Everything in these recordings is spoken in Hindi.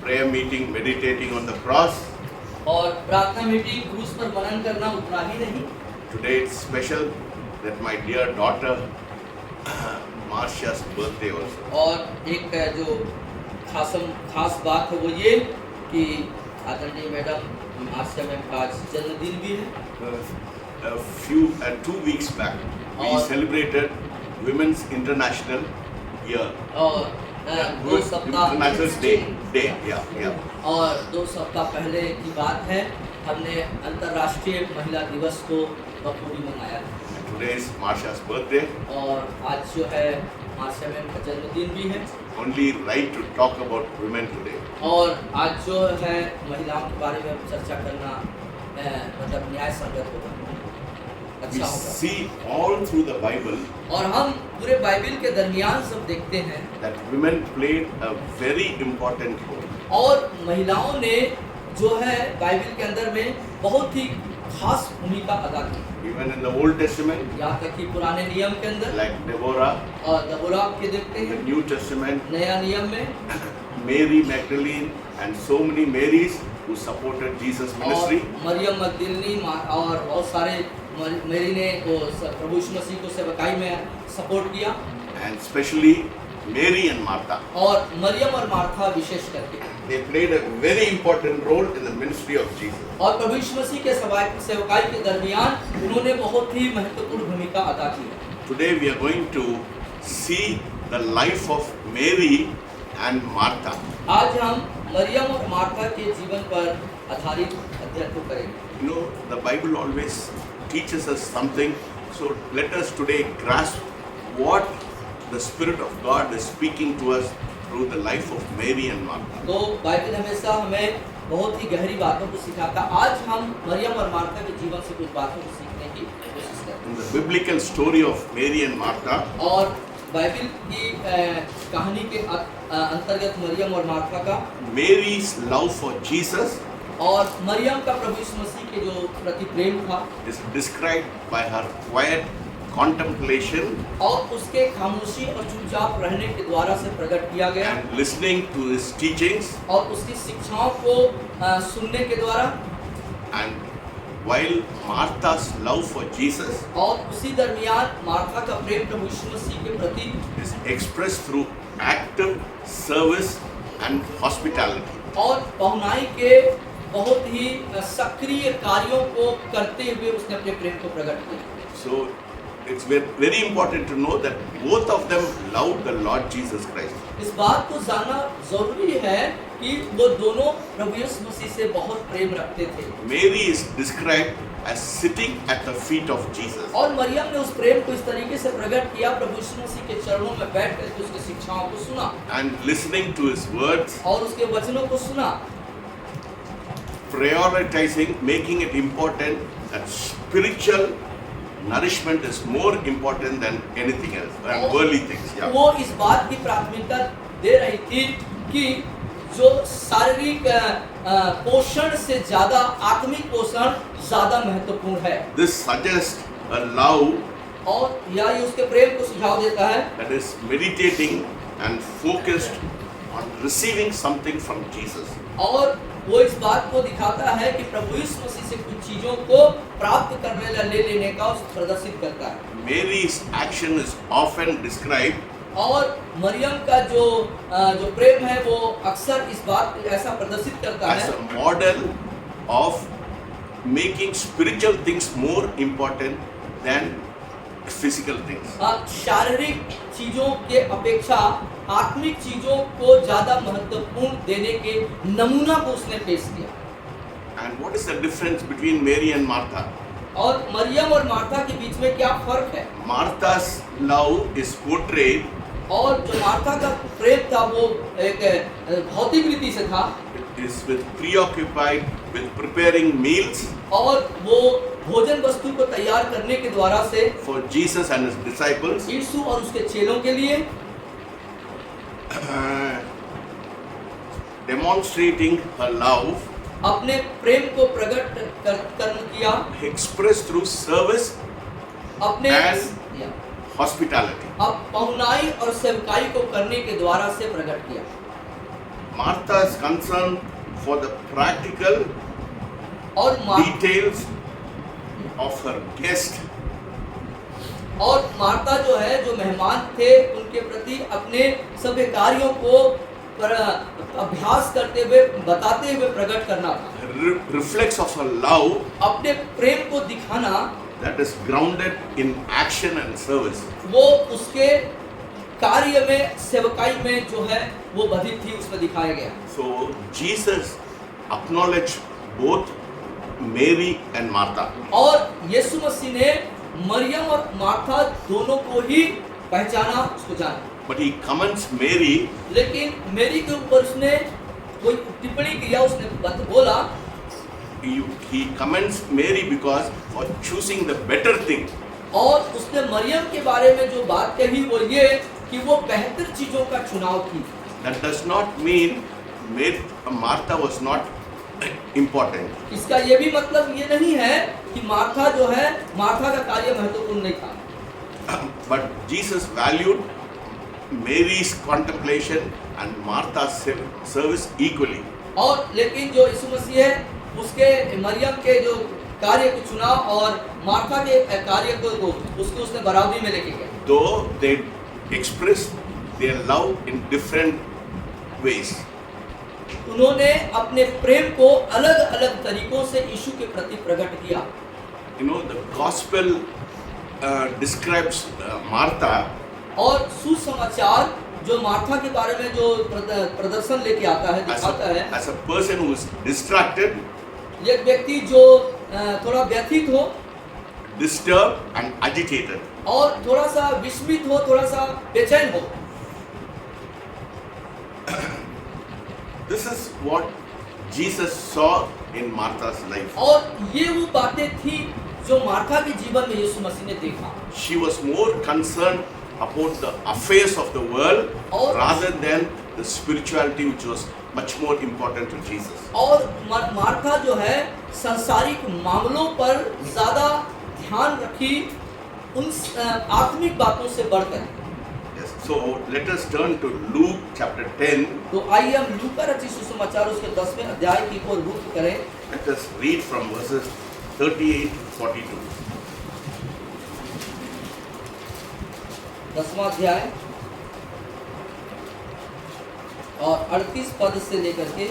prayer meeting meditating on the cross. और प्रार्थना मीटिंग क्रूस पर मनन करना उतना ही नहीं। Today it's special that my dear daughter Marcia's birthday also. और एक जो खास बात है वो ये कि आदरणीय मैडम मार्सिया मैम का आज जन्मदिन भी है। 2 weeks back we और celebrated Women's International Year. और 2 सप्ताह International Day. Yeah. और 2 सप्ताह पहले की बात है, हमने अंतर्राष्ट्रीय महिला दिवस को बखूबी मनाया। Today is Marcia's birthday. और आज जो है मार्सिया मैम का जन्मदिन भी है। Only right to talk about women today. और आज जो है महिलाओं के बारे में चर्चा करना मतलब न्याय संगत होगा, We अच्छा होगा। see all through the Bible और हम पूरे बाइबल के दरमियान सब देखते हैं that women played a very important role. और महिलाओं ने जो है बाइबल के अंदर में बहुत ही खास भूमिका अदा की। Even in the Old Testament, यहाँ तक कि पुराने नियम के अंदर like Deborah, और दबोरा के देखते in the हैं, New Testament, नया नियम में Mary Magdalene, and so many Marys who supported Jesus' और ministry. मरियम मगदलिनी और बहुत सारे मेरी ने वो प्रभु यीशु मसीह को सेवकाई में सपोर्ट किया। And especially Mary and Martha. और मरियम और मार्था विशेष करके They played a very important role in the ministry of Jesus. और प्रभु यीशु मसीह के सेवकाई के दरमियान उन्होंने बहुत ही महत्वपूर्ण भूमिका अदा की। Today we are going to see the life of Mary and Martha. आज हम मरियम और मार्था के जीवन पर आधारित अध्ययन को करेंगे। You know, the Bible always teaches us something. So let us today grasp what the Spirit of God is speaking to us through the life of Mary and Martha. तो बाइबल हमेशा हमें बहुत ही गहरी बातों को सिखाता। आज हम मरियम और मार्था के जीवन से कुछ बातों को सीखने की कोशिश करेंगे। In the biblical story of Mary and Martha, और बाइबल की कहानी के अंतर्गत मरियम और मार्था का Mary's love for Jesus और मरियम का प्रभु यीशु मसीह के जो प्रति प्रेम था is described by her quiet contemplation और उसके खामोशी और चुपचाप रहने के द्वारा से प्रकट किया गया and listening to his teachings. और उसकी शिक्षाओं को सुनने के द्वारा। And while Martha's love for Jesus और उसी दरमियान मार्था का प्रेम प्रभु यीशु मसीह के प्रति is expressed through active service and hospitality. और पहुनाई के बहुत ही सक्रिय कार्यों को करते हुए उसने अपने प्रेम को प्रकट किया। So it's very important to know that both of them loved the Lord Jesus Christ. इस बात को जानना जरूरी है कि वो दोनों प्रभु यीशु मसीह से बहुत प्रेम रखते थे। Mary is described as sitting at the feet of Jesus. और मरियम ने उस प्रेम को इस तरीके से प्रकट किया, प्रभु यीशु मसीह के चरणों में बैठ करके उसकी शिक्षाओं को सुना And listening to his words, और उसके वचनों को सुना, prioritizing, making it important that spiritual nourishment is more important than anything else, and worldly things. Yeah. वो इस बात की प्राथमिकता दे रही थी कि जो शारीरिक पोषण से ज्यादा आत्मिक पोषण ज्यादा महत्वपूर्ण है। This suggests a love और या ये उसके प्रेम को सुझाव देता है that is meditating and focused on receiving something from Jesus. और वो इस बात को दिखाता है कि प्रभु यीशु मसीह से कुछ चीजों को प्राप्त करने ले लेने का उस प्रदर्शित करता है। Mary's action is often described और मरियम का जो प्रेम है वो अक्सर इस बात ऐसा प्रदर्शित करता as है a model of making spiritual things more important than physical things. शारीरिक चीजों के अपेक्षा आत्मिक चीजों को ज्यादा महत्वपूर्ण देने के नमूना को उसने पेश किया। And what is the difference between Mary and Martha? और मरियम और मार्था के बीच में क्या फर्क है? Martha's love is portrayed और जो मार्था का प्रेम था वो एक भौतिक रीति से था is with preoccupied with preparing meals और वो भोजन वस्तु को तैयार करने के द्वारा से for Jesus and his disciples, यीशु और उसके चेलों के लिए demonstrating her love अपने प्रेम को प्रकट कर किया expressed through service अपने and hospitality. अब पहुनाई और सेवकाई को करने के द्वारा से प्रकट किया। Martha's concern for the practical और details of her guest. और मार्ता जो है, जो मेहमान थे, उनके प्रति अपने सभी कार्यों को अभ्यास करते हुए, बताते हुए प्रकट करना था। Reflects of her love अपने प्रेम को दिखाना, that is grounded in action and service. वो उसके कार्य में, सेवकाई में जो है वो बधित थी, उसमें दिखाया गया। So Jesus acknowledged both Mary and Martha. और यीशु मसीह ने मरियम और मार्था दोनों को ही पहचाना, उसको जाना। But he commends Mary लेकिन मेरी के ऊपर उसने कोई टिप्पणी किया, उसने बोला, he commends Mary because for choosing the better thing. और उसने मरियम के बारे में जो बात कही वो ये कि वो बेहतर चीजों का चुनाव की। That does not mean Martha was not important. इसका ये भी मतलब ये नहीं है कि मार्था जो है, मार्था का कार्य महत्वपूर्ण नहीं था। But Jesus valued Mary's contemplation and Martha's service equally. और लेकिन जो यीशु मसीह है, उसके मरियम के जो कार्य को चुना और मार्था के कार्य को उसको उसने बराबरी में लेके गया। Though they expressed their love in different ways. उन्होंने अपने प्रेम को अलग-अलग तरीकों से यीशु के प्रति प्रकट किया। You know, the gospel describes Martha और सुसमाचार जो मार्था के बारे में जो प्रदर्शन लेके आता है, दिखाता है, as a person who is distracted, एक व्यक्ति जो थोड़ा व्यथित हो, disturbed and agitated. और थोड़ा सा विस्मित हो, थोड़ा सा बेचैन हो। This is what Jesus saw in Martha's life. और ये वो बातें थी जो मार्था के जीवन में यीशु मसीह ने देखा। She was more concerned about the affairs of the world और rather than the spirituality, which was much more important to Jesus. और मार्था जो है सांसारिक मामलों पर ज्यादा ध्यान रखी, उन आत्मिक बातों से बढ़कर। Yes. So let us turn to Luke chapter 10. तो आइए हम लूका रचित सुसमाचार उसके 10वें अध्याय की ओर रुख करें। Let us read from verses 38 to 42. 10वां अध्याय और 38 पद से लेकर के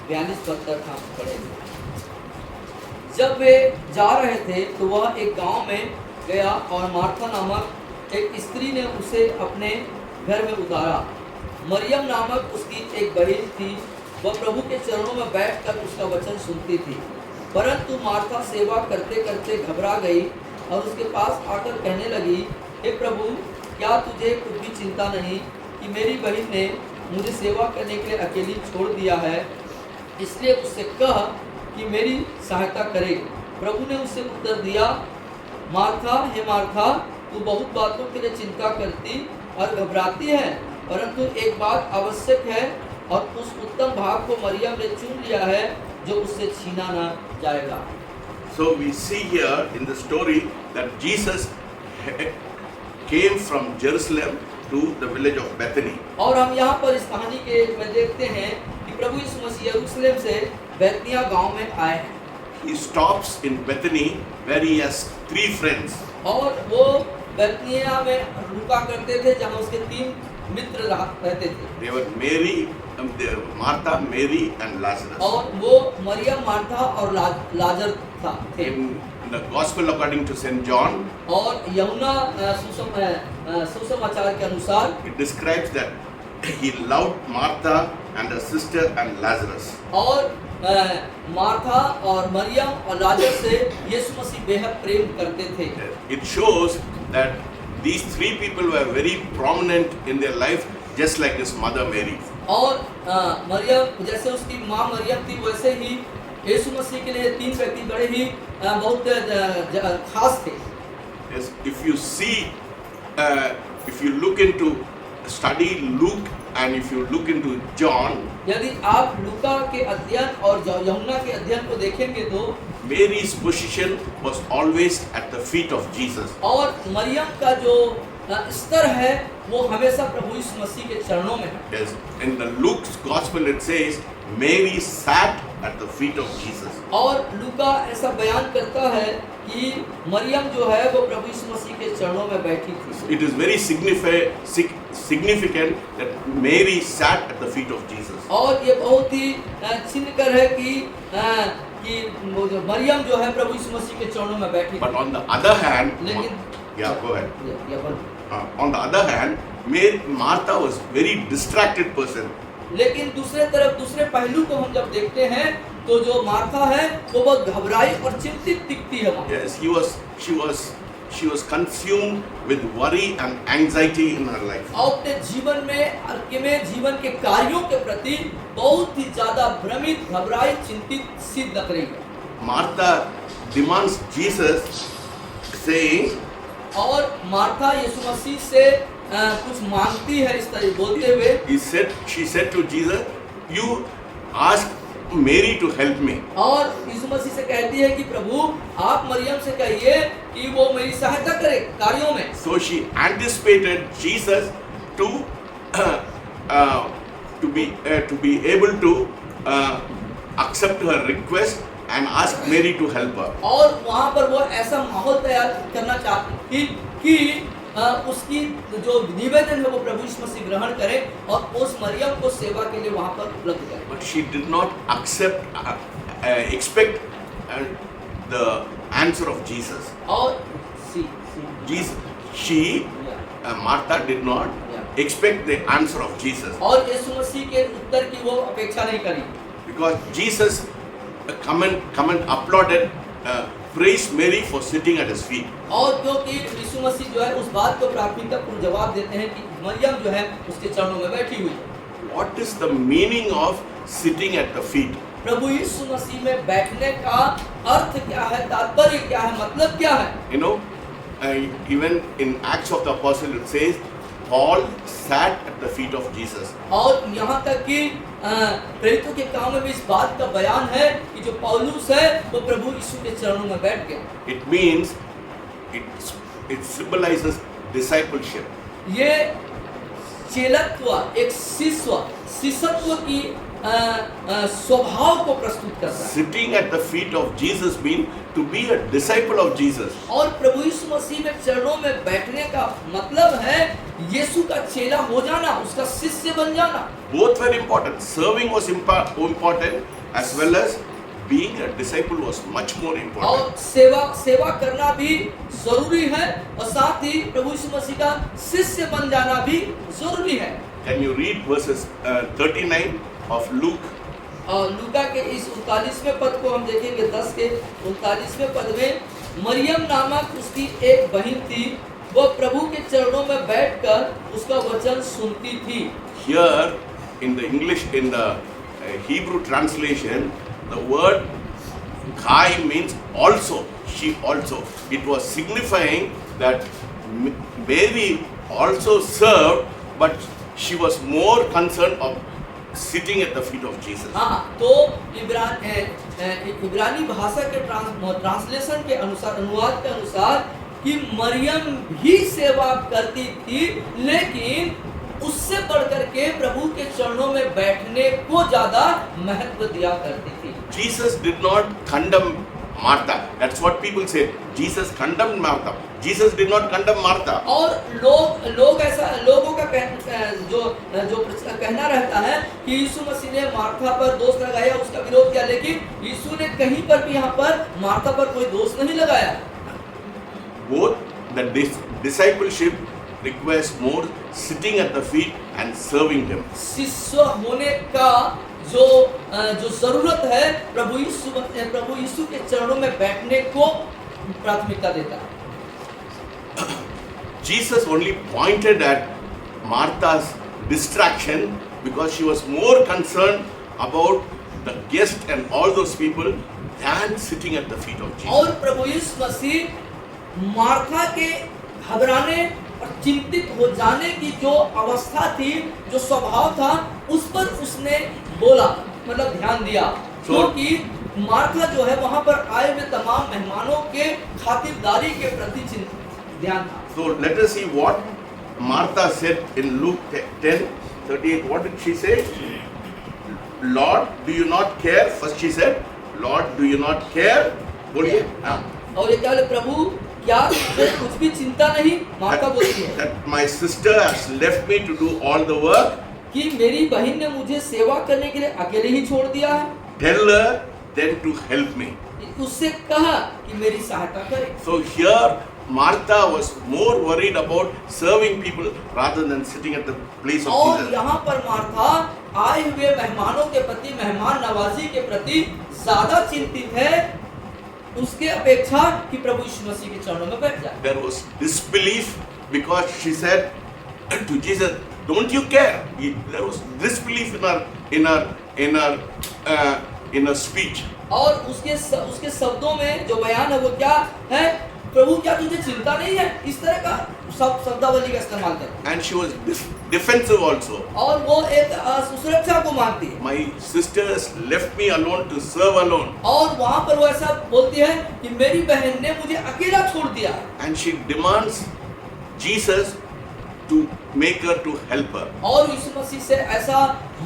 42 पद तक हम पढ़ेंगे। जब वे जा रहे थे तो वह एक गांव में गया और मार्था नामक एक स्त्री ने उसे अपने घर में उतारा। मरियम नामक उसकी एक बहन थी, वह प्रभु के चरणों में बैठकर उसका वचन सुनती थी। परंतु मार्था सेवा करते करते घबरा गई और उसके पास आकर कहने लगी, हे प्रभु, क्या तुझे कुछ भी चिंता नहीं कि मेरी बहन ने मुझे सेवा करने के लिए अकेली छोड़ दिया है? इसलिए उससे कह कि मेरी सहायता करे। प्रभु ने उससे उत्तर दिया, मार्था, हे मार्था, तू बहुत बातों के लिए चिंता करती और घबराती है, परंतु एक बात आवश्यक है और उस उत्तम भाग को मरियम ने चुन लिया है जो उससे छीना न जाएगा। So we see here in the story that Jesus came from Jerusalem to the village of Bethany. और हम यहाँ पर इस कहानी के में देखते हैं कि प्रभु यीशु मसीह यरूशलेम से बैतनिया गांव में आए हैं। He stops in Bethany where he has 3 friends. और वो बैतनिया में रुका करते थे जहाँ उसके 3 मित्र रहते थे। They were Martha, Mary and Lazarus. और वो मरियम, मार्था और लाजर था थे। In the Gospel according to St. John, और यूहन्ना सुसमाचार के अनुसार it describes that he loved Martha and her sister and Lazarus. और मार्था और मरियम और लाजर से यीशु मसीह बेहद प्रेम करते थे। It shows that these 3 people were very prominent in their life, just like his mother Mary. और मरियम, जैसे उसकी माँ मरियम थी, वैसे ही यीशु मसीह के लिए 3 व्यक्ति बड़े ही बहुत खास थे। Yes, if you see, if you look into study Luke and if you look into John, यदि आप लूका के अध्ययन और यूहन्ना के अध्ययन को देखेंगे तो Mary's position was always at the feet of Jesus. और मरियम का जो स्तर है वो हमेशा प्रभु यीशु मसीह के चरणों में है। Yes. In the Luke's gospel it says Mary sat at the feet of Jesus. और लूका ऐसा बयान करता है कि मरियम जो है वो प्रभु यीशु मसीह के चरणों में बैठी थी। It is very significant that Mary sat at the feet of Jesus. और ये बहुत ही चिन्हकर है कि मरियम जो है प्रभु यीशु मसीह के चरणों में बैठी But थी। on the other hand, लेकिन go ahead. बोल। On the other hand, Martha was very distracted person. लेकिन दूसरे तरफ दूसरे पहलू को हम जब देखते हैं तो जो मार्था है वो बहुत घबराई और चिंतित दिखती है वहाँ। Yes, she was consumed with worry and anxiety in her life. और अपने जीवन में जीवन के कार्यों के प्रति बहुत ही ज्यादा भ्रमित, घबराई, चिंतित सी लग रही है। Martha demands Jesus, saying, और मार्था यीशु मसीह से कुछ मांगती है इस तरह बोलते हुए। she said to Jesus, you ask Mary to help me. और यीशु मसीह से कहती है कि प्रभु आप मरियम से कहिए कि वो मेरी सहायता करे कार्यों में। So she anticipated Jesus to be able to accept her request and ask Mary to help her. और वहाँ पर वो ऐसा माहौल तैयार करना चाहती थी कि उसकी जो निवेदन है वो प्रभु यीशु मसीह ग्रहण करे और उस मरियम को सेवा के लिए वहाँ पर उपलब्ध करे। But she did not expect the answer of Jesus. और Martha did not expect the answer of Jesus. और यीशु मसीह के उत्तर की वो अपेक्षा नहीं करी। Because Jesus comment applauded, praised Mary for sitting at his feet. और क्योंकि यीशु मसीह जो है उस बात को प्राथमिकता पूर्ण जवाब देते हैं कि मरियम जो है उसके चरणों में बैठी हुई है। What is the meaning of sitting at the feet? प्रभु यीशु मसीह में बैठने का अर्थ क्या है, तात्पर्य क्या है, मतलब क्या है? You know, even in Acts of the Apostle it says Paul sat at the feet of Jesus. और यहाँ तक कि प्रेरितों के काम में भी इस बात का बयान है कि जो पौलुस है वो प्रभु यीशु के चरणों में बैठ गया। It means it symbolizes discipleship. ये चेलत्व, एक शिष्यत्व की स्वभाव को प्रस्तुत करता है। Sitting at the feet of Jesus means to be a disciple of Jesus. और प्रभु यीशु मसीह में चरणों में बैठने का मतलब है यीशु का चेला हो जाना, उसका शिष्य बन जाना। Both were important. Serving was important as well as being a disciple was much more important. और सेवा करना भी जरूरी है और साथ ही प्रभु यीशु मसीह का शिष्य बन जाना भी जरूरी है। Can you read verses 39 of Luke? और लूका के इस 39वें पद को हम देखेंगे। 10 के 39वें पद में मरियम नामक उसकी एक बहन थी, वो प्रभु के चरणों में बैठकर उसका वचन सुनती थी। Here in the English, in the Hebrew translation, the word kai means also, she also. It was signifying that Mary also served, but she was more concerned of sitting at the feet of Jesus. हाँ, तो इब्रानी भाषा के ट्रांसलेशन के अनुसार, अनुवाद के अनुसार कि मरियम भी सेवा करती थी, लेकिन उससे बढ़कर के प्रभु के चरणों में बैठने को ज्यादा महत्व दिया करती थी। Jesus did not condemn Martha. That's what people say. Jesus condemned Martha. Jesus did not condemn Martha. और लोगों का कहना रहता है कि यीशु मसीह ने मार्था पर दोष लगाया, उसका विरोध किया, लेकिन यीशु ने कहीं पर भी यहाँ पर मार्था पर कोई दोष नहीं लगाया। Both the discipleship requires more sitting at the feet and serving them. शिष्य होने का जो जरूरत है प्रभु यीशु के चरणों में बैठने को प्राथमिकता देता है। Jesus only pointed at Martha's distraction because she was more concerned about the guest and all those people than sitting at the feet of Jesus. और प्रभु यीशु मसीह मार्था के घबराने और चिंतित हो जाने की जो अवस्था थी, जो स्वभाव था, उस पर उसने बोला, मतलब ध्यान दिया, क्योंकि मार्था जो है वहां पर आए हुए तमाम मेहमानों के खातिरदारी के प्रति ध्यान था। So let us see what Martha said in Luke 10:38, what did she say? Lord, do you not care? First she said, Lord, do you not care? बोलिए हाँ. और ये क्या बोले, प्रभु क्या तुझे कुछ भी चिंता नहीं? माता बोलती है That my sister has left me to do all the work. कि मेरी बहन ने मुझे सेवा करने के लिए अकेले ही छोड़ दिया है। Tell her then to help me. उससे कहा कि मेरी सहायता करे। So here Martha was more worried about serving people rather than sitting at the place of और Jesus. यहाँ पर मार्था आए हुए मेहमानों के प्रति, मेहमान नवाजी के प्रति ज्यादा चिंतित है उसके अपेक्षा कि प्रभु यीशु मसीह के चरणों में बैठ जाए। There was disbelief because she said to Jesus, "Don't you care?" There was disbelief in her speech. और उसके शब्दों में जो बयान है वो क्या है? प्रभु क्या तुझे चिंता नहीं है? इस तरह का शब्दावली का इस्तेमाल कर। And she was defensive also. और वो एक सुरक्षा को मांगती है। My sister has left me alone to serve alone. और वहाँ पर वो ऐसा बोलती है कि मेरी बहन ने मुझे अकेला छोड़ दिया। And she demands Jesus to make her to help her. और यीशु मसीह से ऐसा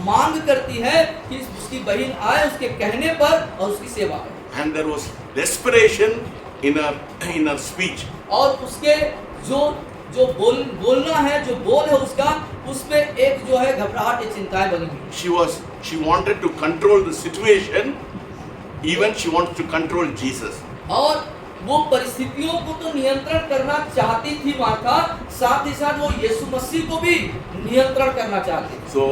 मांग करती है कि उसकी बहन आए उसके कहने पर और उसकी सेवा करे। And there was desperation in her speech. और उसके जो बोलना है, जो बोल है उसका, उसमें एक जो है घबराहट, एक चिंताएं बनी हुई। She wanted to control the situation. Even she wants to control Jesus. और वो परिस्थितियों को तो नियंत्रण करना चाहती थी मार्था, साथ ही साथ वो यीशु मसीह को भी नियंत्रण करना चाहती थी। So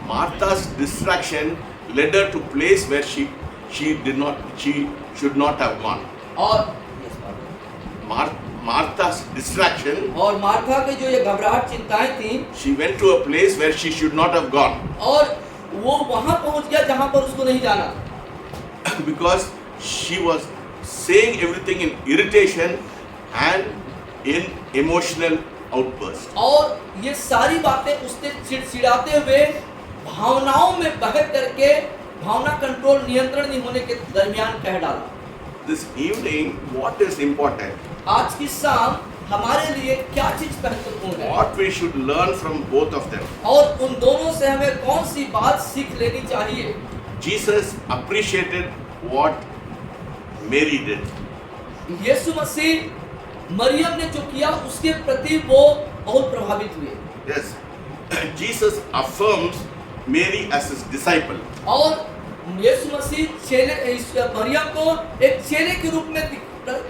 Martha's distraction led her to place where she should not have gone. और Martha's distraction, और मार्था के जो ये घबराहट, चिंताएं थी, she went to a place where she should not have gone. और वो वहां पहुंच गया जहां पर उसको नहीं जाना था। Because she was saying everything in irritation and in emotional outburst. और ये सारी बातें उसने चिड़चिड़ाते हुए भावनाओं में बह करके, भावना कंट्रोल, नियंत्रण नहीं होने के दरमियान कह डाला। This evening, what is important? आज की शाम हमारे लिए क्या चीज महत्वपूर्ण है? What we should learn from both of them? और उन दोनों से हमें कौन सी बात सीख लेनी चाहिए? Jesus appreciated what Mary did. यीशु मसीह मरियम ने जो किया उसके प्रति वो बहुत प्रभावित हुए। Yes, Jesus affirms Mary as his disciple. और यीशु मसीह मरियम को एक चेले के रूप में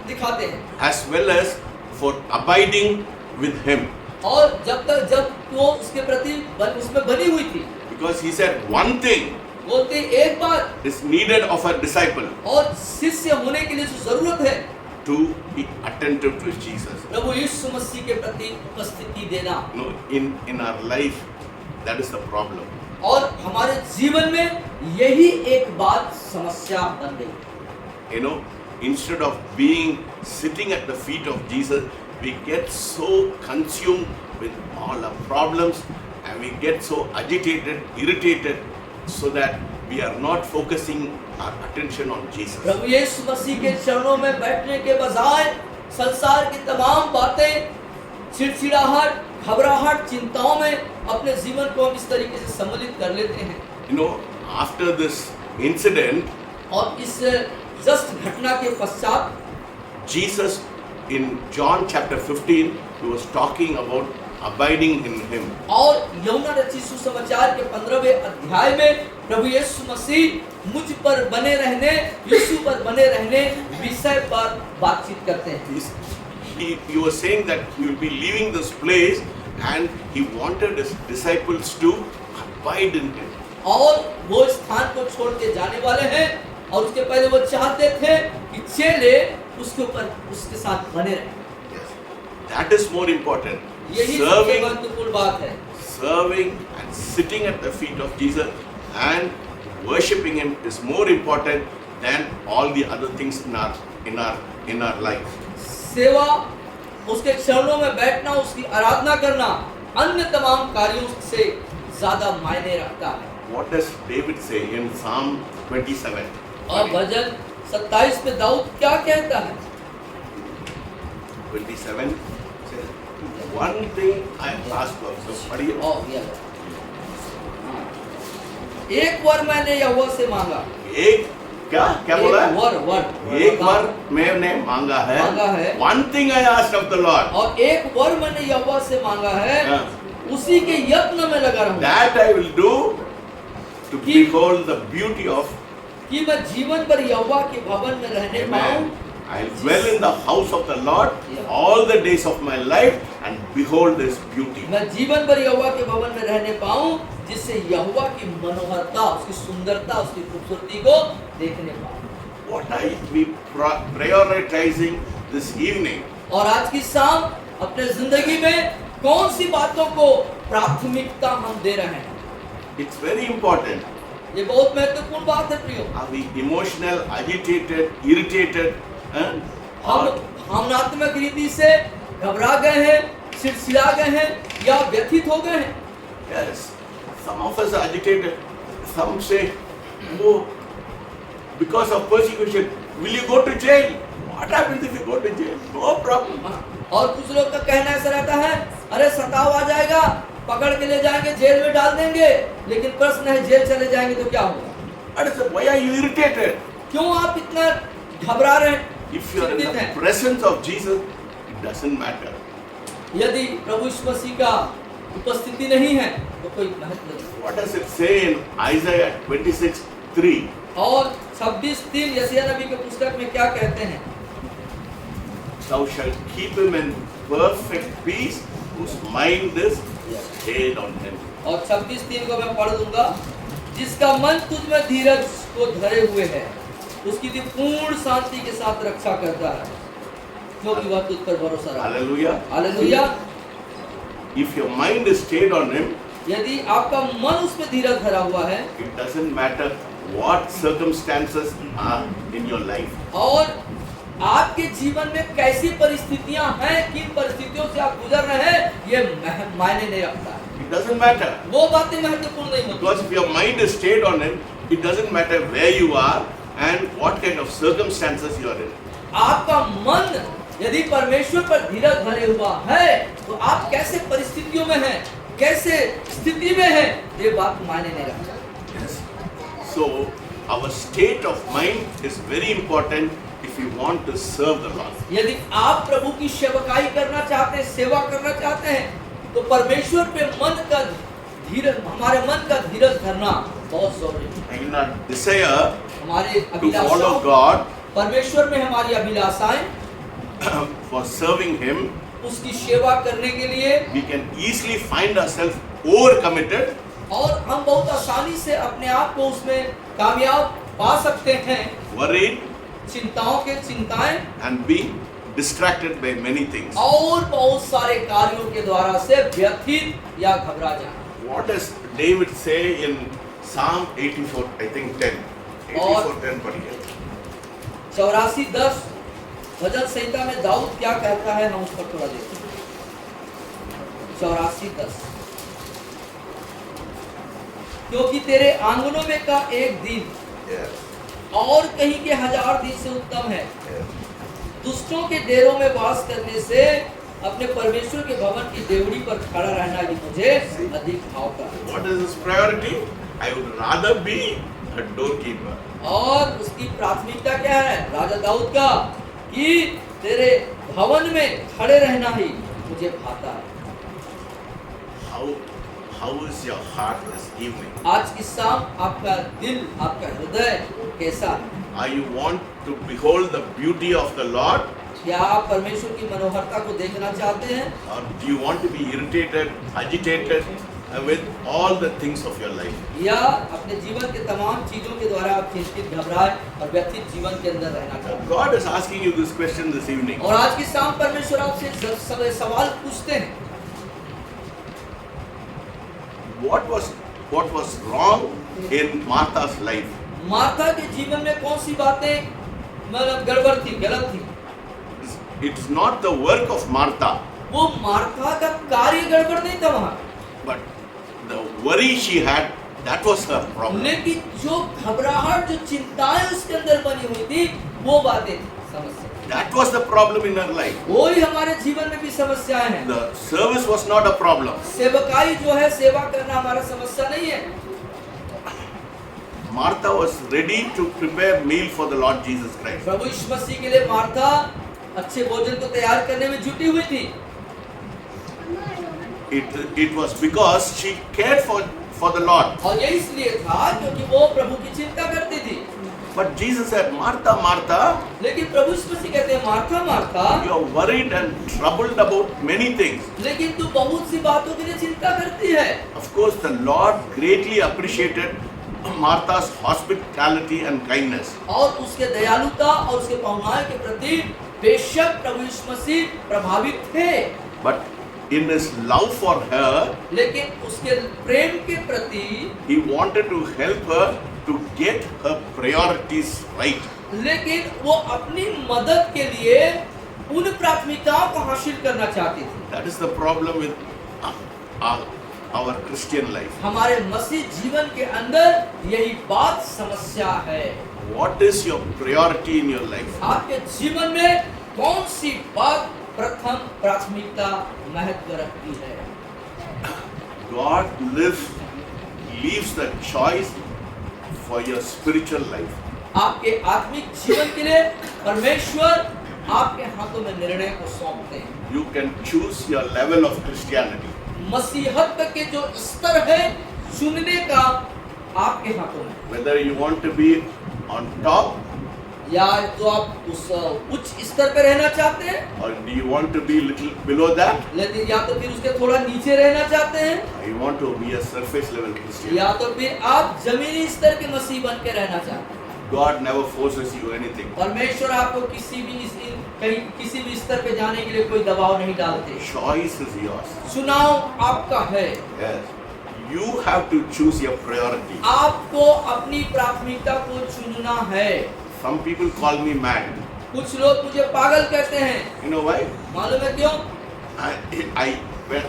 दिखाते हैं। As well as for abiding with him. और जब वो उसके प्रति उसमें बनी हुई थी। Because he said one thing बोलते एक बात is needed of a disciple. और शिष्य होने के लिए जो जरूरत है, To be attentive to Jesus. प्रभु यीशु मसीह के प्रति उपस्थिति देना। No, in our life, that is the problem. और हमारे जीवन में यही एक बात समस्या बन गई। You know, instead of being sitting at the feet of Jesus, we get so consumed with all our problems and we get so agitated, irritated, so that we are not focusing our attention on Jesus. प्रभु यीशु मसीह के चरणों में बैठने के बजाय संसार की तमाम बातें, चिड़चिड़ाहट, घबराहट, चिंताओं में अपने जीवन को हम इस तरीके से सम्मिलित कर लेते हैं। You know, after this incident, और इस जस्ट घटना के पश्चात Jesus in John chapter 15, he was talking about abiding in him. और यूहन्ना रचित सुसमाचार के 15वें अध्याय में प्रभु यीशु मसीह मुझ पर बने रहने, यीशु पर बने रहने विषय पर बातचीत करते हैं। He was saying that he will be leaving this place and he wanted his disciples to abide in him. और वो स्थान को छोड़ के जाने वाले हैं और उसके पहले वो चाहते थे कि चेले उसके ऊपर उसके साथ बने रहें। Yes. That is more important. यही सबसे महत्वपूर्ण बात है। Serving and sitting at the feet of Jesus and worshipping him is more important than all the other things in our life. सेवा, उसके चरणों में बैठना, उसकी आराधना करना अन्य तमाम कार्यों से ज्यादा मायने रखता है। What does David say in Psalm 27? और भजन 27 में दाऊद क्या कहता है? 27. one thing I asked also, पढ़िए। और यह हाँ। एक वर मैंने यहोवा से मांगा। एक क्या क्या बोला है? वर एक बार मैंने मांगा है। One thing I asked of the Lord. और एक वर मैंने यहोवा से मांगा है, हाँ। उसी के यत्न में लगा रहूं। That I will do to behold the beauty of. कि मैं जीवन भर यहोवा के भवन में रहने पाऊं। Amen. I'll dwell in the house of the Lord all the days of my life and behold this beauty. मैं जीवन भर यहोवा के भवन में रहने पाऊं, जिससे यहोवा की मनोहरता, उसकी सुंदरता, उसकी खूबसूरती को देखने पाऊं। What are we prioritizing this evening? और आज की शाम अपने जिंदगी में कौन सी बातों को प्राथमिकता हम दे रहे हैं? It's very important. ये बहुत महत्वपूर्ण बात है प्रियो। Are we emotional, agitated, irritated? हम भावनात्मक रीति से घबरा गए हैं, चिड़चिड़ा गए हैं या व्यथित हो गए हैं? Yes. Some of us are agitated. Some say, "Oh, because of persecution, will you go to jail?" What happens if you go to jail? No problem. और कुछ लोग का कहना ऐसा रहता है, अरे सताव आ जाएगा, पकड़ के ले जाएंगे, जेल में डाल देंगे, लेकिन प्रश्न है जेल चले जाएंगे तो क्या होगा? And why are you irritated? क्यों आप इतना घबरा रहे हैं? If you are in the presence of Jesus, it doesn't matter. यदि प्रभु यीशु मसीह का उपस्थिति नहीं है तो कोई महत्व नहीं। What does it say in Isaiah 26:3? और 26:3 यशायाह नबी के पुस्तक में क्या कहते हैं? Thou shalt keep him in perfect peace, whose mind is stayed on him. और 26:3 को मैं पढ़ दूंगा। जिसका मन तुझ में धीरज को धरे हुए है, उसकी भी पूर्ण शांति के साथ रक्षा करता है, क्योंकि वह तुझ पर भरोसा रखता है। Hallelujah. Hallelujah. If your mind is stayed on him, यदि आपका मन उसमें धीरज धरा हुआ है, it doesn't matter what circumstances are in your life. और आपके जीवन में कैसी परिस्थितियां हैं, किन परिस्थितियों से आप गुजर रहे हैं, ये मायने नहीं रखता है। It doesn't matter. वो बातें महत्वपूर्ण नहीं होती। Because if your mind is stayed on him, it doesn't matter where you are and what kind of circumstances you are in. आपका मन यदि परमेश्वर पर धीरज धरे हुआ है, तो आप कैसे परिस्थितियों में हैं, कैसे स्थिति में हैं, ये बात मायने नहीं रखता। Yes. So our state of mind is very important if you want to serve the Lord. यदि आप प्रभु की सेवकाई करना चाहते हैं, सेवा करना चाहते हैं, तो परमेश्वर पे मन का धीरज, हमारे मन का धीरज धरना बहुत जरूरी है। And our desire हमारे to follow अभिलाषाओं, God परमेश्वर में हमारी अभिलाषाएं, for serving him, उसकी सेवा करने के लिए, we can easily find ourselves overcommitted और हम बहुत आसानी से अपने आप को उसमें कामयाब पा सकते हैं, worried चिंताएं and be distracted by many things. और बहुत सारे कार्यों के द्वारा से व्यथित या घबरा जाना। What does David say in Psalm 84, I think 10. 84:10 पढ़िए। 84:10 भजन संहिता में दाऊद क्या कहता है, हम उस पर थोड़ा देखते हैं। 84:10 क्योंकि तेरे आंगनों में का एक दिन Yes. और कहीं के 1000 दिन से उत्तम है। Yes. दुष्टों के डेरों में वास करने से अपने परमेश्वर के भवन की देवड़ी पर खड़ा रहना ही मुझे अधिक भावता है। What is his priority? I would rather be a doorkeeper. और उसकी प्राथमिकता क्या है राजा दाऊद का, कि तेरे भवन में खड़े रहना ही मुझे भाता है। How is your heart this evening? आज की शाम आपका दिल, आपका हृदय कैसा है? Are you want to behold the beauty of the Lord, क्या आप परमेश्वर की मनोहरता को देखना चाहते हैं, or do you want to be irritated, agitated with all the things of your life? या अपने जीवन के तमाम चीजों के द्वारा आप चिंतित, घबराए और व्यथित जीवन के अंदर रहना चाहते हैं? God is asking you this question this evening. और आज की शाम परमेश्वर आपसे सवाल पूछते हैं। What was wrong in Martha's life? Martha के जीवन में कौन सी बातें मतलब गड़बड़ थी, गलत थी? It's not the work of Martha, वो मार्था का कार्य गड़बड़ नहीं था वहाँ, but the worry she had, that was her problem. लेकिन जो घबराहट, जो चिंताएं उसके अंदर बनी हुई थी, वो बातें थी। समस्या। That was the problem in her life. वही हमारे जीवन में भी समस्याएं हैं। The service was not a problem. सेवकाई जो है, सेवा करना हमारा समस्या नहीं है। Martha was ready to prepare meal for the Lord Jesus Christ. प्रभु यीशु मसीह के लिए मार्था अच्छे भोजन को तैयार करने में जुटी हुई थी। It was because she cared for the Lord. और ये इसलिए था क्योंकि वो प्रभु की चिंता करती थी। But Jesus said, Martha, Martha, लेकिन प्रभु यीशु मसीह कहते हैं, Martha Martha, you are worried and troubled about many things. लेकिन तू बहुत सी बातों के लिए चिंता करती है। Of course, the Lord greatly appreciated Martha's hospitality and kindness. और उसके दयालुता और उसके पहुनाई के प्रति बेशक प्रभु यीशु मसीह प्रभावित थे। But in his love for her, लेकिन उसके प्रेम के प्रति he wanted to help her to get her priorities right. लेकिन वो अपनी मदद के लिए उन प्राथमिकताओं को हासिल करना चाहती थी। That is the problem with our Christian life. हमारे मसीह जीवन के अंदर यही बात समस्या है। What is your priority in your life? आपके जीवन में कौन सी बात प्रथम प्राथमिकता महत्व रखती है? God leaves the choice for your spiritual life. आपके आत्मिक जीवन के लिए परमेश्वर आपके हाथों में निर्णय को सौंपते हैं। You can choose your level of Christianity. मसीहत के जो स्तर है चुनने का आपके हाथों में। Whether you want to be on top या तो आप उस उच्च स्तर पे रहना चाहते हैं, or do you want to be little below that? लेकिन या तो फिर उसके थोड़ा नीचे रहना चाहते हैं, Or you want to be a surface level Christian. या तो फिर आप जमीनी स्तर के मसीह बन के रहना चाहते हैं। God never forces you anything. परमेश्वर आपको किसी भी स्तर पे जाने के लिए कोई दबाव नहीं डालते। Choice is yours. चुनाव आपका है। Yes. You have to choose your priority. आपको अपनी प्राथमिकता को चुनना है। Some people call me mad. कुछ लोग मुझे पागल कहते हैं। You know why? मालूम है क्यों? When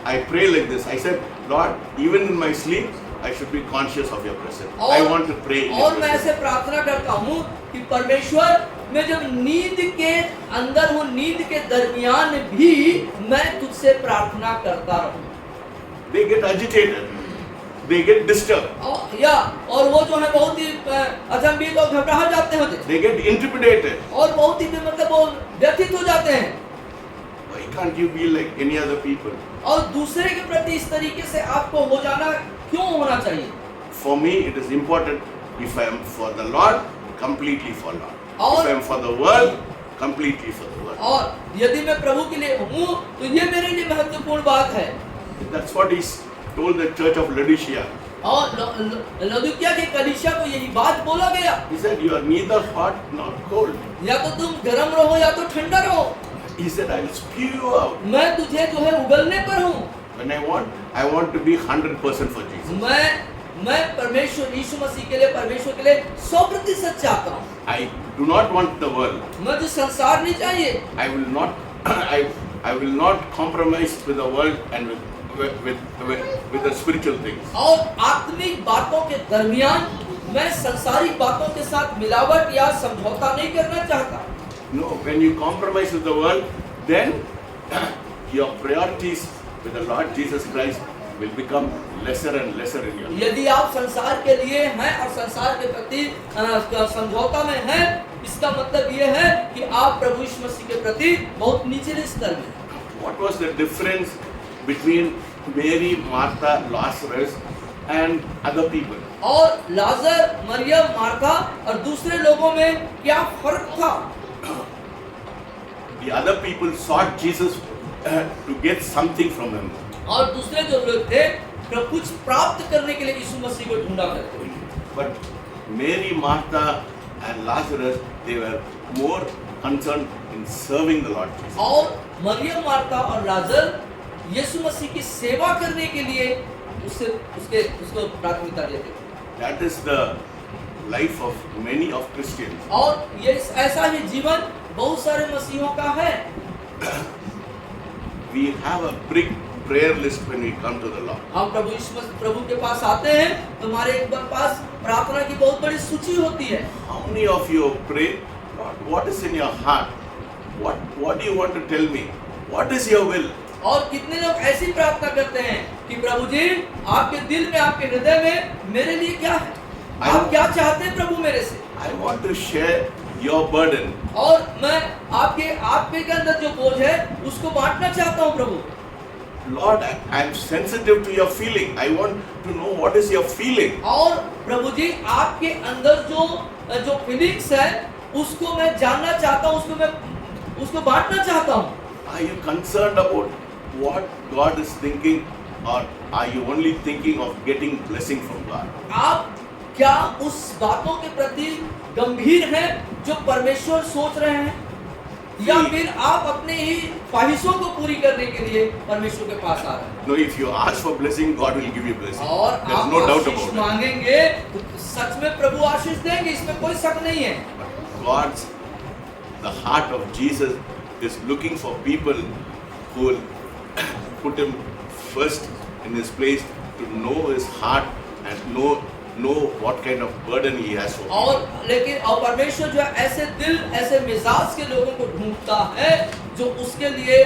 I pray like this, I said, Lord, even in my sleep, I should be conscious of your presence. I want to pray in your और मैं presence. ऐसे प्रार्थना करता हूँ कि परमेश्वर, मैं जब नींद के अंदर हूँ, नींद के दरमियान भी मैं तुझसे प्रार्थना करता रहूँ। They get agitated. They get disturbed. और वो जो है बहुत ही अचंभित और घबरा जाते हैं, They get intimidated. और बहुत ही मतलब वो व्यथित हो जाते हैं। Why can't you be like any other people? और दूसरे के प्रति इस तरीके से आपको हो जाना क्यों होना चाहिए? For me, it is important. If I am for the Lord, completely for Lord. If I am for the world, completely for the world. और यदि मैं प्रभु के लिए हूँ तो ये मेरे लिए महत्वपूर्ण बात है। That's what he told the church of Laodicea. और लौदीकिया के कलीसिया को यही बात बोला गया। He said, you are neither hot nor cold. या तो तुम गर्म रहो या तो ठंडा रहो। He said, I will spew you out. मैं तुझे जो है उगलने पर हूँ। When I want to be 100% for Jesus. मैं परमेश्वर यीशु मसीह के लिए, परमेश्वर के लिए 100% चाहता हूँ। I do not want the world. मुझे संसार नहीं चाहिए। I will not compromise with the world and with the spiritual things. और आत्मिक बातों के दरमियान मैं संसारिक बातों के साथ मिलावट या समझौता नहीं करना चाहता। No, when you compromise with the world, then your priorities with the Lord Jesus Christ will become lesser and lesser in your life. यदि आप संसार के लिए हैं और संसार के प्रति समझौता में हैं, इसका मतलब ये है कि आप प्रभु यीशु मसीह के प्रति बहुत निचले स्तर में हैं। What was the difference between Mary, Martha, Lazarus and other people? और लाजर, मरियम, मार्था और दूसरे लोगों में क्या फर्क था? The other people sought Jesus to get something from him. और दूसरे जो लोग थे कुछ प्राप्त करने के लिए यीशु मसीह को ढूंढा करते थे। But Mary, Martha and Lazarus, they were more concerned in serving the Lord Jesus. और मरियम, मार्था और लाजर यीशु मसीह की सेवा करने के लिए उसको प्राथमिकता देते थे। That is the life of many of Christians. और ये ऐसा ही जीवन बहुत सारे मसीहों का है। We have a big prayer list when we come to the Lord. हम प्रभु के पास आते हैं तो हमारे पास प्रार्थना की बहुत बड़ी सूची होती है। How many of you pray Lord, what is in your heart? What do you want to tell me? What is your will? और कितने लोग ऐसी प्रार्थना करते हैं कि प्रभु जी आपके दिल में, आपके हृदय में मेरे लिए क्या है, आप क्या चाहते हैं प्रभु मेरे से। I want to share your burden. और मैं आपके आत्मा के अंदर जो बोझ है उसको बांटना चाहता हूँ प्रभु। Lord, I am sensitive to your feeling. I want to know what is your feeling. और प्रभु जी आपके अंदर जो फीलिंग्स है उसको मैं जानना चाहता हूँ, उसको बांटना चाहता हूँ। Are you concerned about what God is thinking, or are you only thinking of getting blessing from God? आप क्या उस बातों के प्रति गंभीर हैं जो परमेश्वर सोच रहे हैं, या फिर आप अपने ही ख्वाहिशों को पूरी करने के लिए परमेश्वर के पास आ रहे हैं? No, if you ask for blessing, God will give you blessing. और There is आप no doubt Ashish about it. मांगेंगे तो सच में प्रभु आशीष देंगे, इसमें कोई शक नहीं है। God's, the heart of Jesus is looking for people who will put him first in his place, to know his heart and know what kind of burden he has for और people. लेकिन और परमेश्वर जो है ऐसे दिल, ऐसे मिजाज के लोगों को ढूंढता है जो उसके लिए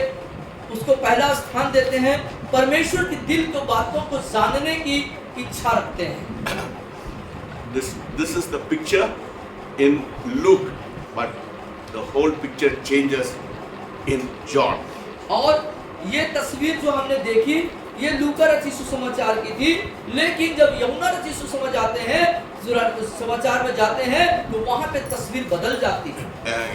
उसको पहला स्थान देते हैं, परमेश्वर की दिल को, बातों को जानने की इच्छा रखते हैं। This is the picture in Luke, but the whole picture changes in John. और ये तस्वीर जो हमने देखी ये लूका रचित सुसमाचार की थी, लेकिन जब यूहन्ना रचित सुसमाचार समाचार में जाते हैं तो वहां पे तस्वीर बदल जाती है।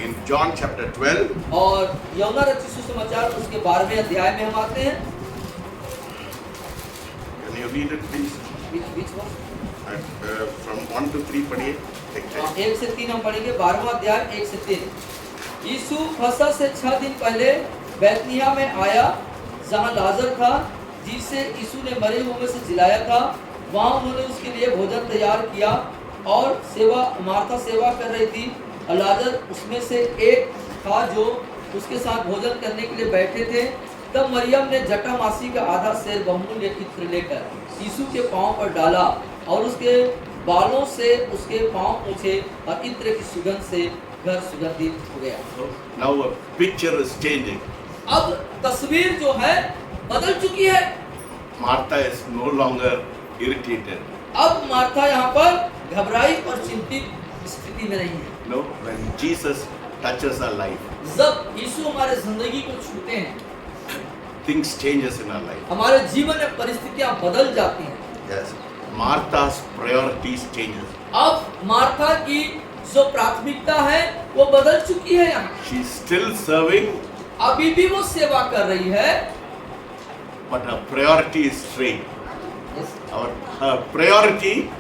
In John chapter 12, और यूहन्ना रचित सुसमाचार उसके 12वें अध्याय में हम आते हैं। can you read it please? Which one? From 1 to 3 पढ़िए। हाँ, 1 से 3 हम पढ़ेंगे। 12वां अध्याय 1 से 3। यीशु फसह से 6 दिन पहले बैतनिय्याह में आया, जहाँ लाजर था जिसे यीशु ने मरे हुए में से जिलाया था। वहाँ उन्होंने उसके लिए भोजन तैयार किया और मार्था सेवा कर रही थी, और लाजर उसमें से एक था जो उसके साथ भोजन करने के लिए बैठे थे। तब मरियम ने जटामासी का आधा सेर बहुमूल्य इत्र लेकर यीशु के पाँव पर डाला और उसके बालों से उसके पाँव पोंछे, और इत्र की सुगंध से घर सुगंधित हो गया। Now a picture is changing. अब तस्वीर जो है बदल चुकी है। Martha is no longer irritated. अब मार्था यहाँ पर घबराई और चिंतित स्थिति में नहीं है। No, when Jesus touches our life, जब यीशु हमारे जिंदगी को छूते हैं, things changes in our life. हमारे जीवन में परिस्थितियां बदल जाती हैं। Yes. Martha's priorities changes. अब मार्था की जो प्राथमिकता है वो बदल चुकी है। यहाँ She's still serving, अभी भी वो सेवा कर रही है, but her priority is straight. Her priority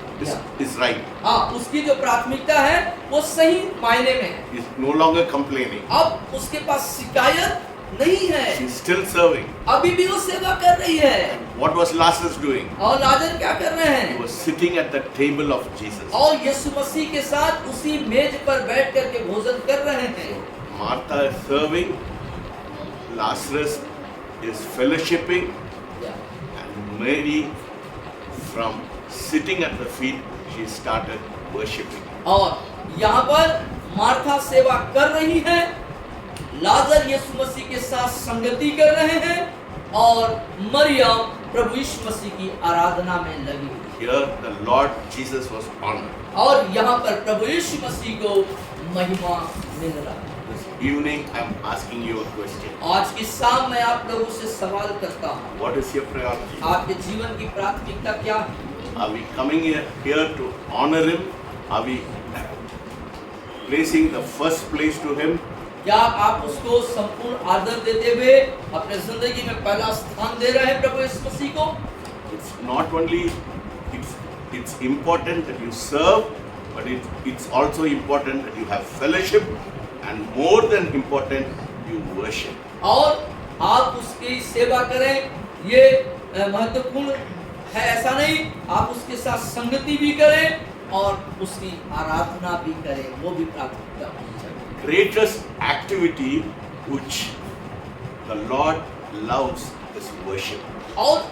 is right. हाँ, उसकी जो प्राथमिकता है वो सही मायने में है। Is no longer complaining. अब उसके पास शिकायत नहीं है, She's still serving. अभी भी वो सेवा कर रही है। What was Lazarus doing? और लाजर क्या कर रहे He हैं? was sitting at the table of Jesus. और यीशु मसीह के साथ उसी मेज पर बैठ करके भोजन कर रहे हैं। Martha is serving, Lazarus is fellowshipping, and Mary, from sitting at the feet, she started worshiping. और यहाँ पर मार्था सेवा कर रही है, लाजर यीशु मसीह के साथ संगति कर रहे हैं, और मरियम प्रभु यीशु मसीह की आराधना में लगी। Here the Lord Jesus was honored. और यहाँ पर प्रभु यीशु मसीह को महिमा मिल रहा है। This evening I am asking you a question. आज की शाम मैं आप लोगों से सवाल करता हूँ, What is your priority? आपके जीवन की प्राथमिकता क्या है? Are we coming here to honor Him? Are we placing the first place to Him? क्या आप उसको संपूर्ण आदर देते हुए अपने जिंदगी में पहला स्थान दे रहे हैं प्रभु यीशु मसीह को? It's not only it's important that you serve, but it's also important that you have fellowship, and more than important, you worship. और आप उसकी सेवा करें, ये महत्वपूर्ण है ऐसा नहीं, आप उसके साथ संगति भी करें और उसकी आराधना भी करें, वो भी प्राथमिकता होनी चाहिए। Greatest activity which the Lord loves is worship. और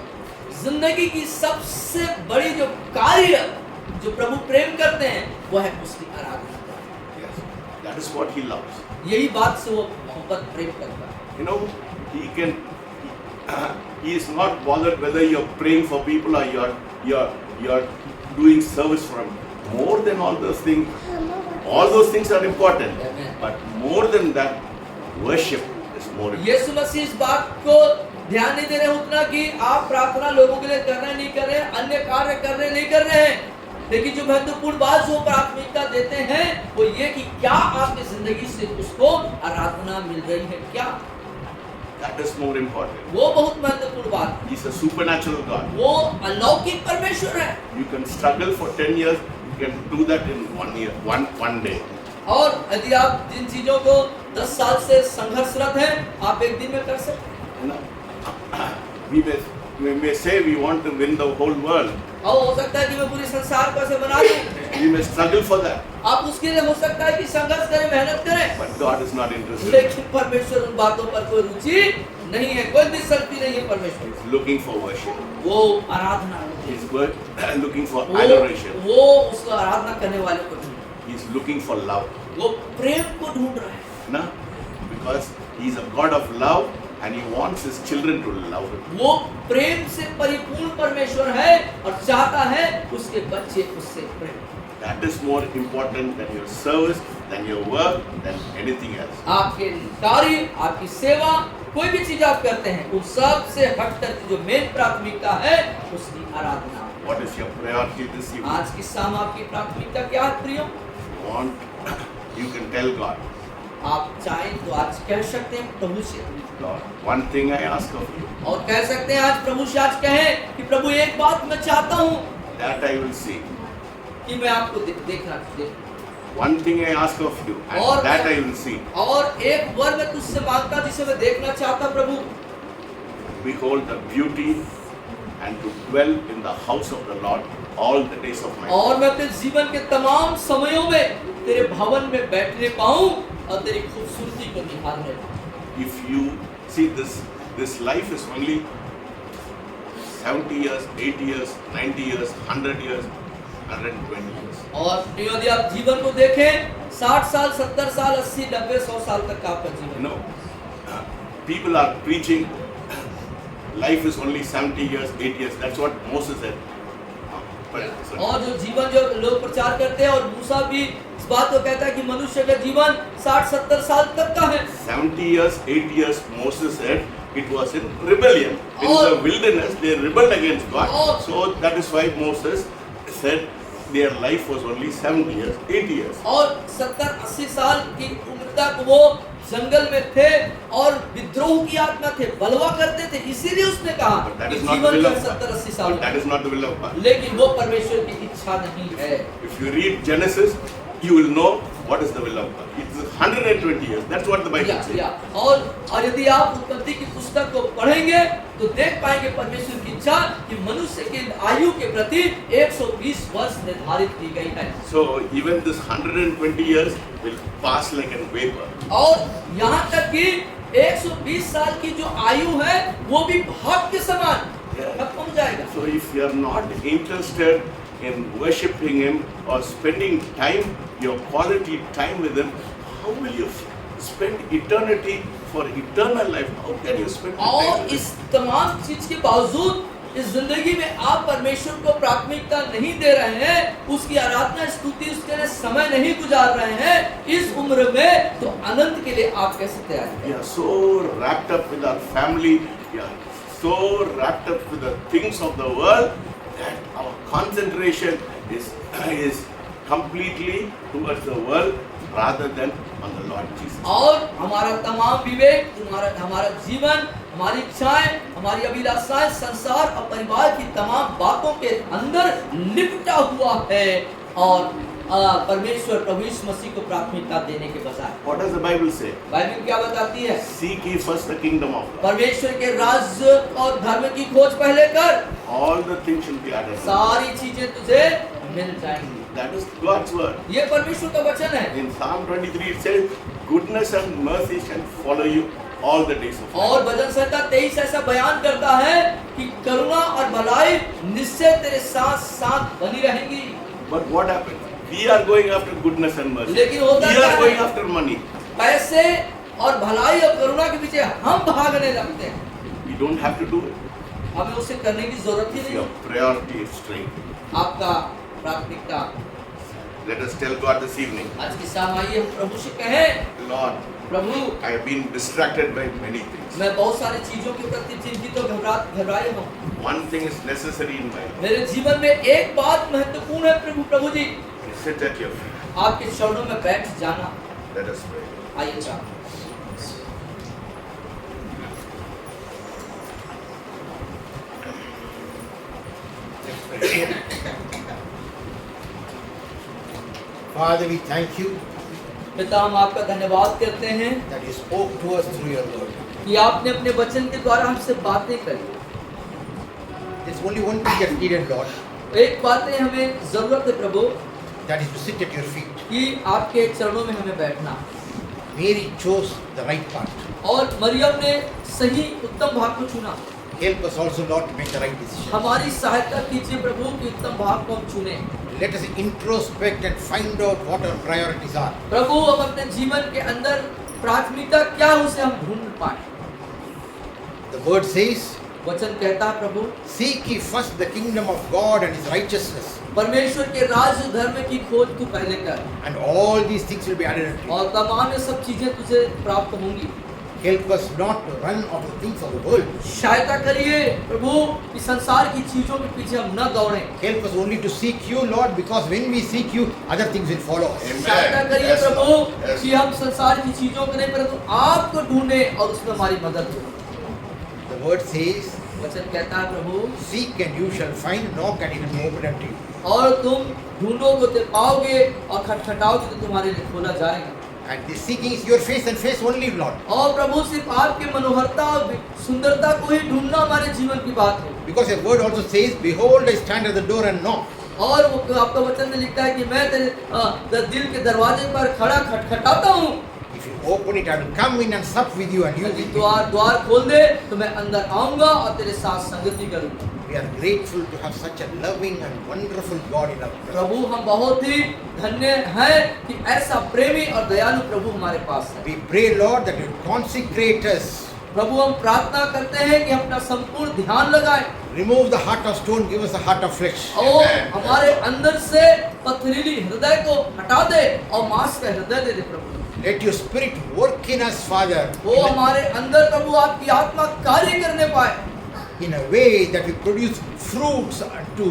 जिंदगी की सबसे बड़ी जो कार्य जो प्रभु प्रेम करते हैं वो है उसकी आराधना। Yes, That is what he loves. यही बात से वो मोहब्बत प्रेम करता है। You know, he is not bothered whether you're praying for people or you're doing service for him. More than all those things are important. Amen. But more than that, worship is more important. यीशु मसीह इस बात को ध्यान नहीं दे रहे उतना कि आप प्रार्थना लोगों के लिए कर रहे नहीं कर रहे, अन्य कार्य कर रहे नहीं कर रहे हैं, लेकिन जो महत्वपूर्ण बात जो प्राथमिकता देते हैं वो ये कि क्या आपकी जिंदगी से उसको आराधना मिल रही है क्या, That is more important. वो बहुत महत्वपूर्ण बात है। He's a supernatural God. वो अलौकिक परमेश्वर है You can struggle for 10 years, you can do that in 1 year, one day. और यदि आप जिन चीजों को 10 साल से संघर्षरत हैं आप एक दिन में कर सकते हैं। You know, we may say we want to win the whole world. और हो सकता है कि मैं पूरे संसार को ऐसे बना दूं, We may struggle for that. आप उसके लिए हो सकता है कि संघर्ष करें, मेहनत करें, But God is not interested. लेकिन परमेश्वर उन बातों पर कोई रुचि नहीं है, कोई दिलचस्पी नहीं है परमेश्वर। He's looking for worship. वो आराधना He's looking for वो adoration. वो उसको आराधना करने वाले को ढूंढ, He's looking for love. वो प्रेम को ढूंढ रहा है। No? Because He's a God of love and He wants His children to love Him. वो प्रेम से परिपूर्ण परमेश्वर है और चाहता है उसके बच्चे उससे प्रेम। That is more important than your service, than your work, than anything else. आपके कार्य, आपकी सेवा, कोई भी चीज आप करते हैं उन सब से हटकर जो मेन प्राथमिकता है उसकी आराधना। What is your priority this evening? आज की शाम आपकी प्राथमिकता क्या है प्रियो? You can tell God, आप चाहें तो आज कह सकते हैं प्रभु से, Lord, one thing I ask of you, और कह सकते हैं आज प्रभु से आज कहें कि प्रभु एक बात मैं चाहता हूँ that I will see. कि मैं आपको देखना One thing I ask of you, और and that I will see. और एक वर मैं तुझसे मांगता जिसे मैं देखना चाहता प्रभु, Behold the beauty and to dwell in the house of the Lord all the days of my life. और मैं अपने जीवन के तमाम समयों में तेरे भवन में बैठने पाऊं और तेरी खूबसूरती को निहारने पाऊं। If you see this life is only 70 years, 80 years, 90 years, 100 years, 120 years. और यदि आप जीवन को देखें 60 साल, 70 साल, 80, 90, 100 साल तक का आपका You जीवन। know, people are preaching life is only 70 years, 80 years. That's what Moses said. और जो जीवन जो लोग प्रचार करते हैं और मूसा भी इस बात को कहता है कि मनुष्य का जीवन 60-70 साल तक का है। 70 years, 8 years, Moses said it was in rebellion. In और- the wilderness, they rebelled against God. और- So that is why Moses said their life was only 70 years, 80 years. और 70-80 साल की उम्र तक वो जंगल में थे और विद्रोह की आत्मा थे, बलवा करते थे, इसीलिए उसने कहा But that कि is not the जीवन will का of God. 70-80 साल But that is not the will of God. लेकिन वो परमेश्वर की इच्छा नहीं है। If you read Genesis, you will know what is the will of God. It's 120 years. That's what the Bible says. और यदि आप उत्पत्ति की पुस्तक को पढ़ेंगे तो देख पाएंगे परमेश्वर की इच्छा कि मनुष्य की आयु के प्रति 120 वर्ष निर्धारित की गई है। So even this 120 years will pass like a vapor. और यहाँ तक कि 120 साल की जो आयु है वो भी भाप के समान खत्म हो जाएगा। So if you are not interested in worshiping Him or spending time, your quality time with Him, how will you spend eternity for eternal life? How can you spend time और with इस Him? तमाम चीज के बावजूद इस जिंदगी में आप परमेश्वर को प्राथमिकता नहीं दे रहे हैं, उसकी आराधना स्तुति उसके लिए समय नहीं गुजार रहे हैं इस उम्र में, तो अनंत के लिए आप कैसे तैयार हैं? We are so wrapped up with our family, we are so wrapped up with the things of the world that our concentration is completely towards the world rather than on the Lord Jesus. और हमारा तमाम विवेक, हमारा जीवन, हमारी इच्छाएं, हमारी अभिलाषाएं संसार और परिवार की तमाम बातों के अंदर लिपटा हुआ है और परमेश्वर प्रभु यीशु मसीह को प्राथमिकता देने के बजाय What does the Bible say? Bible क्या बताती है? Seek ye first the kingdom of God. परमेश्वर के राज्य और धर्म की खोज पहले कर, All the things shall be added. सारी चीजें तुझे मिल जाएंगी। That is God's word. ये परमेश्वर का वचन है। In Psalm 23 it says, goodness and mercy shall follow you all the days of life. और भजन संहिता 23 ऐसा बयान करता है कि करुणा और भलाई निश्चय तेरे साथ साथ बनी रहेंगी। But what happened? We are going after goodness and mercy. लेकिन होता We क्या are है? going after money. पैसे और भलाई और करुणा के पीछे हम भागने लगते हैं। We don't have to do it. हमें उसे करने की जरूरत ही If नहीं। your priority is straight. आपका प्राथमिकता। Let us tell God this evening, आज की शाम आइए हम प्रभु से कहें, Lord, Prabhu I have been distracted by many things. मैं बहुत सारी चीजों के प्रति चिंतित और घबराए हूँ। One thing is necessary in my life. मेरे जीवन में एक बात महत्वपूर्ण है प्रभु जी, Sit at your feet. आपके चरणों में बैठ जाना। Let us pray. आइए जा। Father, we thank you पिता हम आपका धन्यवाद करते हैं that you spoke to us through your word. कि आपने अपने वचन के द्वारा हमसे बातें करी। There's only one thing that's needed, Lord, एक बातें हमें जरूरत है प्रभु that is to sit at your feet. कि आपके चरणों में हमें बैठना। Mary chose the right part. और मरियम ने सही उत्तम भाग को चुना। Help us also, Lord, to make the right decision. हमारी सहायता कीजिए प्रभु कि उत्तम भाग को हम चुने। Let us introspect and find out what our priorities are. प्रभु हम अपने जीवन के अंदर प्राथमिकता क्या है उसे हम ढूंढ पाए। The word says, वचन कहता है प्रभु seek ye first the kingdom of God and his righteousness, परमेश्वर के राज धर्म की खोज तू पहले कर and all these things will be added unto you. और तमाम ये सब चीजें तुझे प्राप्त होंगी। Help us not to run after the things of the world. सहायता करिए प्रभु कि संसार की चीजों के पीछे हम न दौड़ें। Help us only to seek you, Lord, because when we seek you, other things will follow us. Amen. सहायता करिए Yes, प्रभु Lord. Yes, कि हम संसार की चीजों को नहीं परंतु आपको ढूंढें और उसमें हमारी मदद हो। The word says, वचन कहता है प्रभु seek and you shall find, knock and it will be opened unto you. और तुम ढूंढोगे तो पाओगे और खटखटाओगे तो तुम्हारे लिए खोला जाएगा। And this seeking is your face and face only, Lord. और प्रभु सिर्फ आपके मनोहरता और सुंदरता को ही ढूंढना हमारे जीवन की बात है। Because your word also says, behold, I stand at the door and knock. और वो आपका वचन में लिखता है कि मैं तेरे दिल के दरवाजे पर खड़ा खटखटाता हूँ। If you open it, I will come in and sup with you and you यदि with me. द्वार खोल दे तो मैं अंदर आऊंगा और तेरे साथ संगति करूंगा। We are grateful to have such a loving and wonderful God in our presence. प्रभु हम बहुत ही धन्य हैं कि ऐसा प्रेमी और दयालु प्रभु हमारे पास है। We pray, Lord, that you consecrate us. प्रभु हम प्रार्थना करते हैं कि अपना संपूर्ण ध्यान लगाएं Remove the heart of stone, give us a heart of flesh. और हमारे अंदर से पथरीली हृदय को हटा दे और मांस का हृदय दे दे प्रभु। Let your spirit work in us, Father, वो हमारे अंदर प्रभु आपकी आत्मा कार्य करने पाए in a way that we produce fruits unto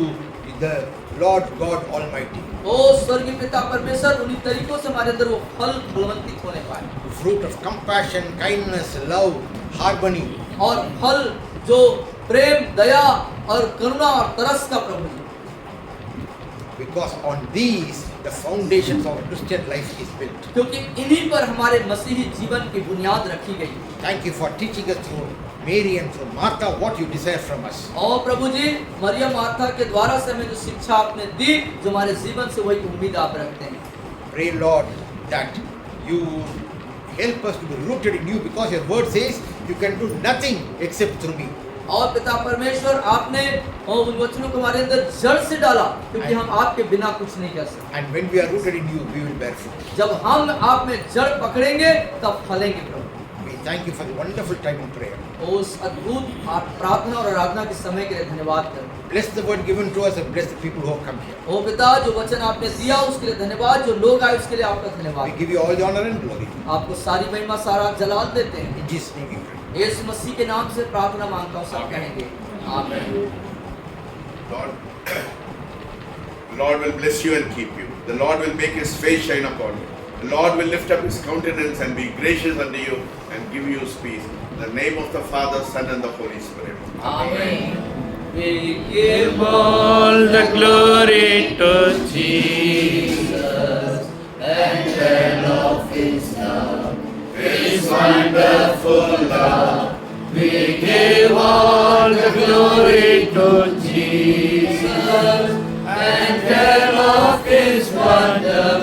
the Lord God Almighty. ओ स्वर्गीय पिता परमेश्वर उन्हीं तरीकों से हमारे अंदर वो फल फलवंतित होने पाए Fruit of compassion, kindness, love, harmony. और फल जो प्रेम दया और करुणा और तरस का प्रभु जी। Because on these the foundations of a Christian life is built. क्योंकि इन्हीं पर हमारे मसीही जीवन की बुनियाद रखी गई। Thank you for teaching us through Mary and through Martha what you desire from us. और प्रभु जी मरियम मार्था के द्वारा से हमें जो शिक्षा आपने दी जो हमारे जीवन से वही उम्मीद आप रखते हैं। Pray, Lord, that you help us to be rooted in you, because your word says you can do nothing except through me. और पिता परमेश्वर आपने उन वचनों को हमारे अंदर जड़ से डाला क्योंकि हम आपके बिना कुछ नहीं कर सकते। And when we are rooted in you, we will bear fruit. जब हम आप में जड़ पकड़ेंगे तब फलेंगे प्रभु। We thank you for the wonderful time in prayer. उस अद्भुत प्रार्थना और आराधना के समय के लिए धन्यवाद करें। Bless the word given to us and bless the people who have come here. ओ पिता जो वचन आपने दिया उसके लिए धन्यवाद, जो लोग आए उसके लिए आपका We धन्यवाद। give you all the honor and glory. आपको सारी महिमा सारा जलाल देते हैं। In Jesus' name we pray. यीशु मसीह के नाम से प्रार्थना मांगता हूँ, सब कहेंगे आमीन। Lord will bless you and keep you. The Lord will make his face shine upon you. The Lord will lift up his countenance and be gracious unto you and give you peace. In the name of the Father, Son and the Holy Spirit. Amen. We give all the glory to Jesus and tell of his love. His wonderful love. We give all the glory to Jesus and tell of His wonderful